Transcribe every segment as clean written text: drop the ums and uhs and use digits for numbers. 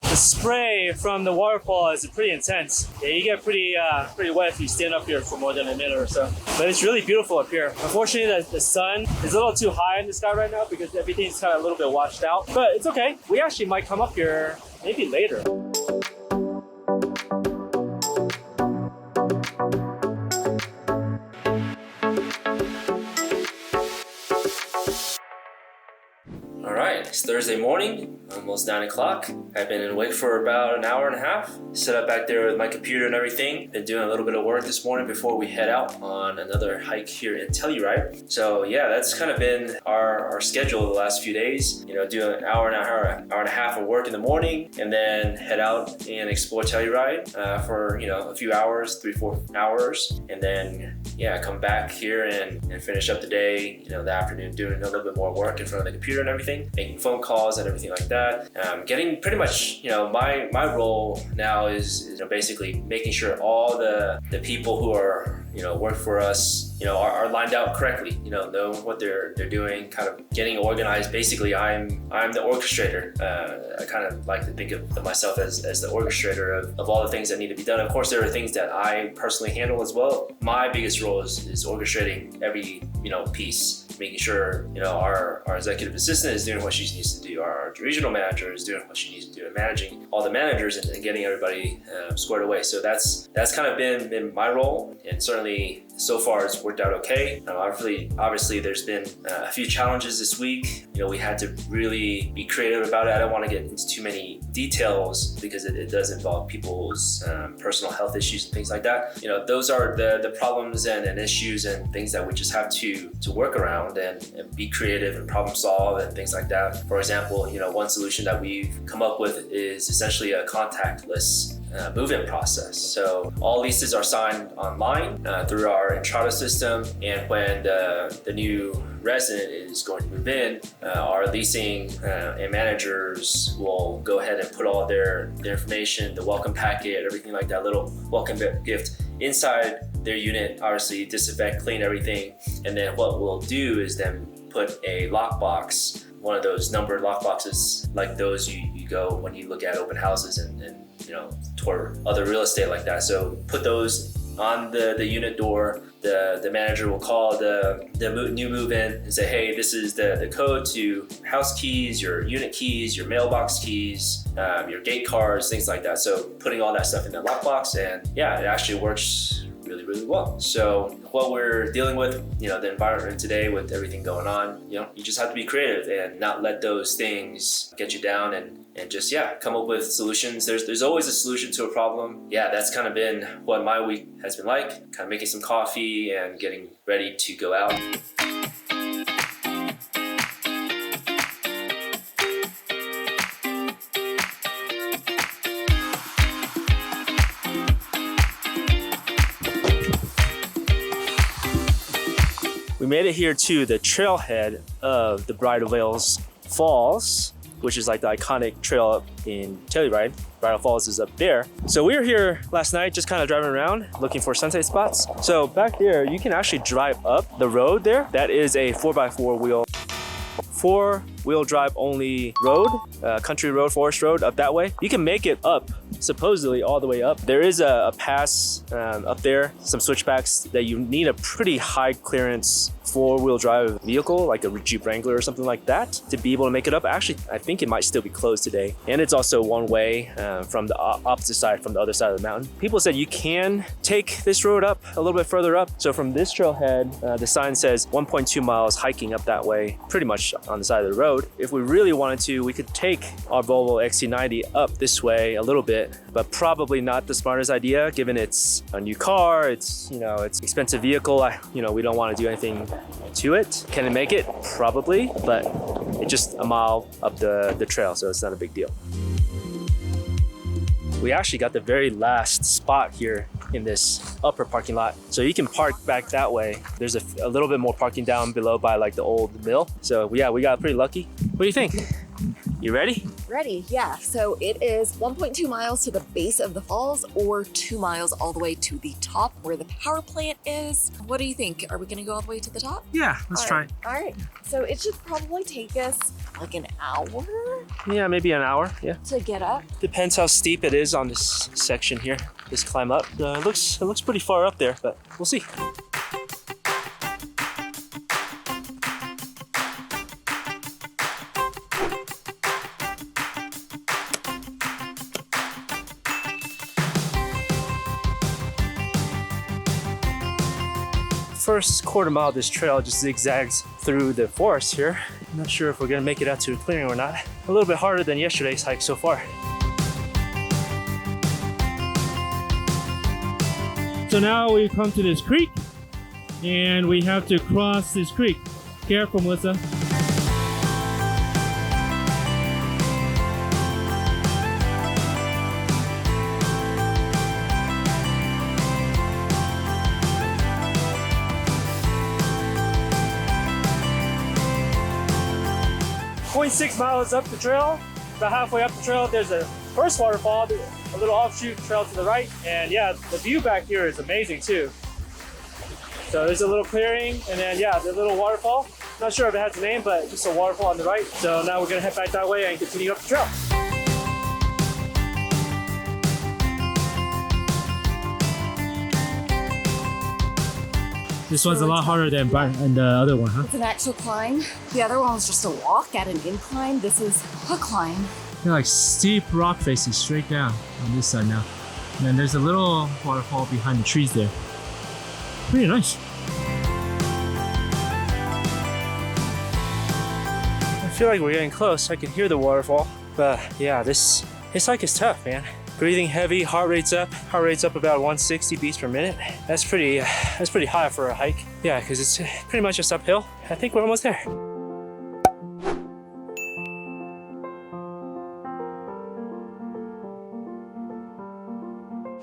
The spray from the waterfall is pretty intense. Yeah, you get pretty wet if you stand up here for more than a minute or so. But it's really beautiful up here. Unfortunately, the sun is a little too high in the sky right now because everything's kind of a little bit washed out. But it's okay. We actually might come up here maybe later. It's Thursday morning, almost 9 o'clock. I've been awake for about an hour and a half. Set up back there with my computer and everything. Been doing a little bit of work this morning before we head out on another hike here in Telluride. So yeah, that's kind of been our schedule the last few days. You know, do an hour and a half of work in the morning, and then head out and explore Telluride for, you know, a few hours, 3-4 hours, and then yeah, come back here and finish up the day, you know, the afternoon, doing a little bit more work in front of the computer and everything, making phone calls and everything like that. Getting pretty much, you know, my role now is, you know, basically making sure all the people who are, you know, work for us, you know, are lined out correctly, you know what they're doing, kind of getting organized. Basically, I'm the orchestrator. I kind of like to think of myself as the orchestrator of all the things that need to be done. Of course, there are things that I personally handle as well. My biggest role is orchestrating every, you know, piece, making sure, you know, our executive assistant is doing what she needs to do, our regional manager is doing what she needs to do, and managing all the managers and getting everybody squared away. So that's kind of been my role, and certainly so far it's worked out okay. Obviously there's been a few challenges this week. You know, we had to really be creative about it. I don't want to get into too many details because it does involve people's personal health issues and things like that. You know, those are the problems and issues and things that we just have to work around and be creative and problem solve and things like that. For example, you know, one solution that we've come up with is essentially a contactless move-in process. So all leases are signed online through our Intrepid system, and when the new resident is going to move in, our leasing and managers will go ahead and put all their information, the welcome packet, everything like that, little welcome gift inside their unit. Obviously disinfect, clean everything, and then what we'll do is then put a lockbox, one of those numbered lockboxes like those you go when you look at open houses and you know, tour other real estate like that. So put those on the unit door. The manager will call the new move-in and say, hey, this is the code to house keys, your unit keys, your mailbox keys, your gate cards, things like that. So putting all that stuff in the lockbox, and yeah, it actually works really well. So what we're dealing with, you know, the environment today with everything going on, you know, you just have to be creative and not let those things get you down, and just, yeah, come up with solutions. There's always a solution to a problem. Yeah, that's kind of been what my week has been like, kind of making some coffee and getting ready to go out. We made it here to the trailhead of the Bridal Veil Falls, which is like the iconic trail up in Telluride. Bridal Falls is up there. So we were here last night just kind of driving around looking for sunset spots. So back there, you can actually drive up the road there. That is a 4x4 four-wheel drive only road, country road, forest road up that way. You can make it up, supposedly all the way up. There is a pass up there, some switchbacks that you need a pretty high clearance four-wheel drive vehicle, like a Jeep Wrangler or something like that, to be able to make it up. Actually, I think it might still be closed today. And it's also one way from the opposite side, from the other side of the mountain. People said you can take this road up a little bit further up. So from this trailhead, the sign says 1.2 miles hiking up that way, pretty much on the side of the road. If we really wanted to, we could take our Volvo XC90 up this way a little bit, but probably not the smartest idea given it's a new car, it's, you know, it's expensive vehicle. You know, we don't want to do anything to it. Can it make it? Probably, but it's just a mile up the trail, so it's not a big deal. We actually got the very last spot here in this upper parking lot. So you can park back that way. There's a little bit more parking down below by like the old mill. So yeah, we got pretty lucky. What do you think? You ready? Ready, yeah. So it is 1.2 miles to the base of the falls, or 2 miles all the way to the top where the power plant is. What do you think? Are we gonna go all the way to the top? Yeah, let's try. All right, so it should probably take us like an hour Yeah, maybe an hour. Yeah. to get up. Depends how steep it is on this section here. This climb up. It looks pretty far up there, but we'll see. First quarter mile of this trail just zigzags through the forest here. I'm not sure if we're gonna make it out to a clearing or not. A little bit harder than yesterday's hike so far. So now we come to this creek and we have to cross this creek. Careful, Melissa. .6 miles up the trail. About halfway up the trail, there's a first waterfall, a little offshoot trail to the right. And yeah, the view back here is amazing too. So there's a little clearing and then yeah, the little waterfall. Not sure if it has a name, but just a waterfall on the right. So now we're gonna head back that way and continue up the trail. This one's a lot harder than the other one, huh? It's an actual climb. The other one was just a walk at an incline. This is a climb. They're like steep rock faces straight down on this side now. And then there's a little waterfall behind the trees there. Pretty nice. I feel like we're getting close. I can hear the waterfall, but yeah, this hike is tough, man. Breathing heavy, heart rate's up about 160 beats per minute. That's pretty high for a hike. Yeah, because it's pretty much just uphill. I think we're almost there.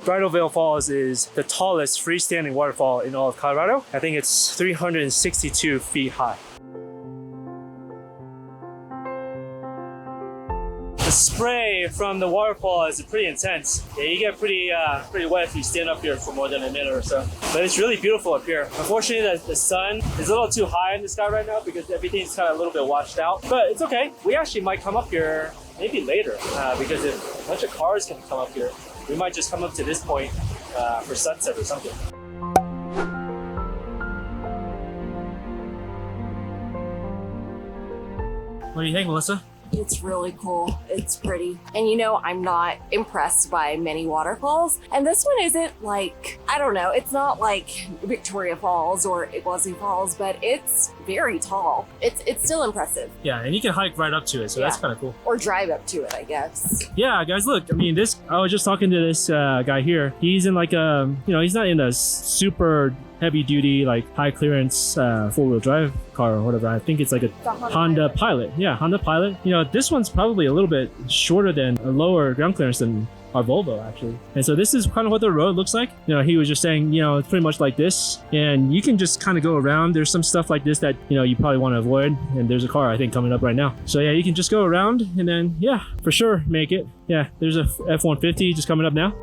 Bridal Veil Falls is the tallest freestanding waterfall in all of Colorado. I think it's 362 feet high. The spray from the waterfall is pretty intense. Yeah, you get pretty wet if you stand up here for more than a minute or so. But it's really beautiful up here. Unfortunately, the sun is a little too high in the sky right now because everything's kind of a little bit washed out. But it's okay. We actually might come up here maybe later because if a bunch of cars can come up here, we might just come up to this point for sunset or something. What do you think, Melissa? It's really cool. It's pretty. And you know, I'm not impressed by many waterfalls. And this one isn't like, I don't know, it's not like Victoria Falls or Iguazu Falls, but it's very tall. It's still impressive. Yeah, and you can hike right up to it, so that's kind of cool. Or drive up to it, I guess. Yeah, guys, look, I mean, I was just talking to this guy here. He's in like he's not in a super heavy duty, like high clearance four-wheel drive car or whatever. I think it's like a Honda Pilot. Yeah, Honda Pilot. You know, this one's probably a little bit shorter than a lower ground clearance than our Volvo actually. And so this is kind of what the road looks like. You know, he was just saying, you know, it's pretty much like this and you can just kind of go around. There's some stuff like this that, you know, you probably want to avoid. And there's a car, I think, coming up right now. So yeah, you can just go around and then, yeah, for sure, make it. Yeah, there's a F-150 just coming up now.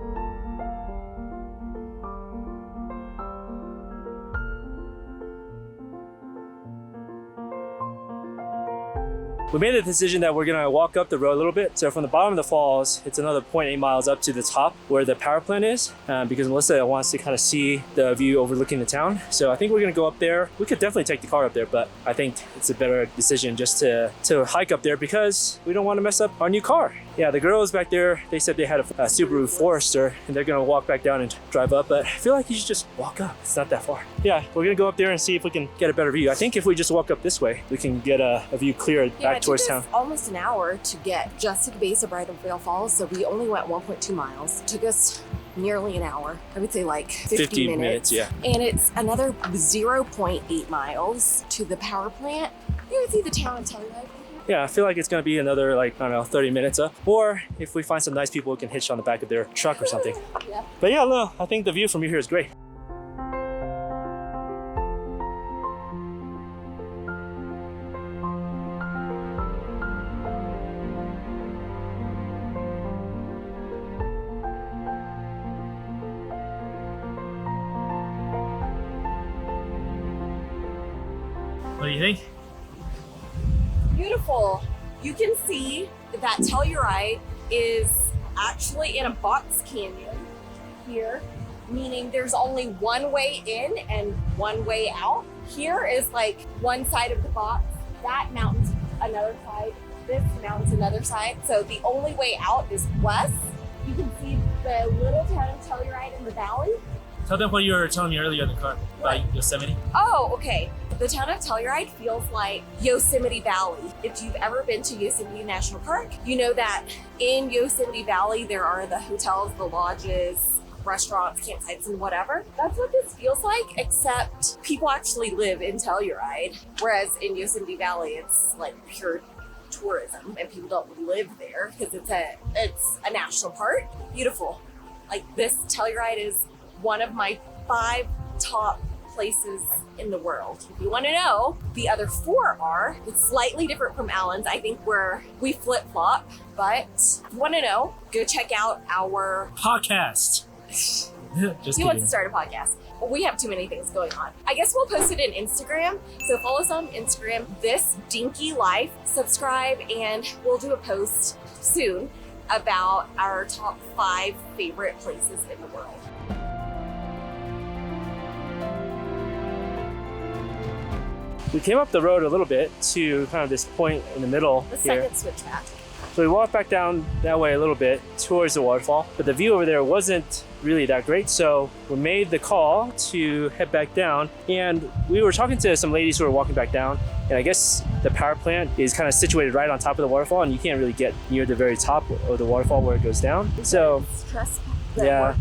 We made the decision that we're gonna walk up the road a little bit. So from the bottom of the falls, it's another 0.8 miles up to the top where the power plant is, because Melissa wants to kind of see the view overlooking the town. So I think we're gonna go up there. We could definitely take the car up there, but I think it's a better decision just to hike up there because we don't want to mess up our new car. Yeah, the girls back there, they said they had a Subaru Forester and they're gonna walk back down and drive up, but I feel like you should just walk up. It's not that far. Yeah, we're gonna go up there and see if we can get a better view. I think if we just walk up this way, we can get a view clear back towards town. Almost an hour to get just to the base of Bridal Veil Falls, so we only went 1.2 miles. It took us nearly an hour. I would say like 50 minutes. Yeah. And it's another 0.8 miles to the power plant. You can see the town of Telluride. Yeah, I feel like it's gonna be another, like, I don't know, 30 minutes up. Or if we find some nice people who can hitch on the back of their truck or something. Yeah. But yeah, no, I think the view from here is great. What do you think? Beautiful. You can see that Telluride is actually in a box canyon here, meaning there's only one way in and one way out. Here is like one side of the box, that mountain's another side, this mountain's another side. So the only way out is west. You can see the little town of Telluride in the valley. Tell them what you were telling me earlier in the car about Yosemite. Oh, okay. The town of Telluride feels like Yosemite Valley. If you've ever been to Yosemite National Park, you know that in Yosemite Valley, there are the hotels, the lodges, restaurants, campsites, and whatever. That's what this feels like, except people actually live in Telluride. Whereas in Yosemite Valley, it's like pure tourism and people don't live there because it's a national park. Beautiful. Like this Telluride is one of my 5 top places in the world. If you want to know, the other 4 are. It's slightly different from Alan's. I think we flip-flop, but if you want to know, go check out our podcast. Just he kidding. wants to start a podcast. We have too many things going on. I guess we'll post it in Instagram. So follow us on Instagram, This Dinky Life. Subscribe, and we'll do a post soon about our top 5 favorite places in the world. We came up the road a little bit to kind of this point in the middle The here. second switchback. So we walked back down that way a little bit towards the waterfall, but the view over there wasn't really that great. So we made the call to head back down, and we were talking to some ladies who were walking back down, and I guess the power plant is kind of situated right on top of the waterfall, and you can't really get near the very top of the waterfall where it goes down. So yeah.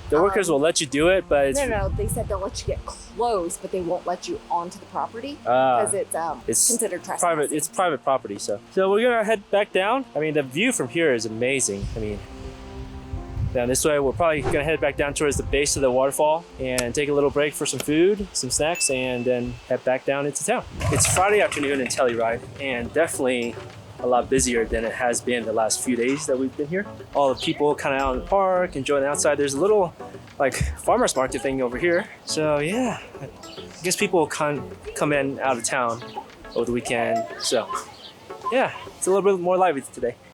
The workers will let you do it, but it's, no, they said they'll let you get close, but they won't let you onto the property because it's considered trespassing. private. It's private property, so we're gonna head back down. I mean, the view from here is amazing. I mean, down this way, we're probably gonna head back down towards the base of the waterfall and take a little break for some food, some snacks, and then head back down into town. It's Friday afternoon in Telluride, and definitely a lot busier than it has been the last few days that we've been here. All the people kind of out in the park, enjoying the outside. There's a little like farmer's market thing over here. So yeah, I guess people will come in out of town over the weekend. So yeah, it's a little bit more lively today.